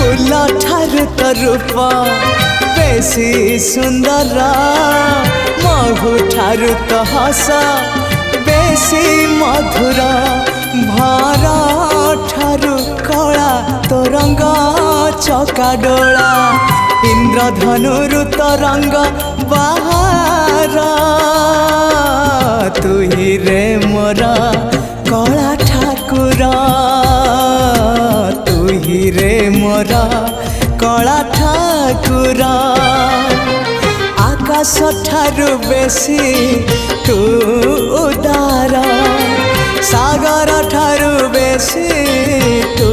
फूल ठारू तो रूप बेसी सुंदर महु ठारू तो हस बेसी मधुर भर ठारू कला तो रंग चकाडोला इंद्रधनुरु तो रंग बाहर तू ही रे मोर कला ठाकुर तू ही रे मोर कला ठाकुर आकाश ठारू बेसी तू उदार सागर ठारू बेसी तू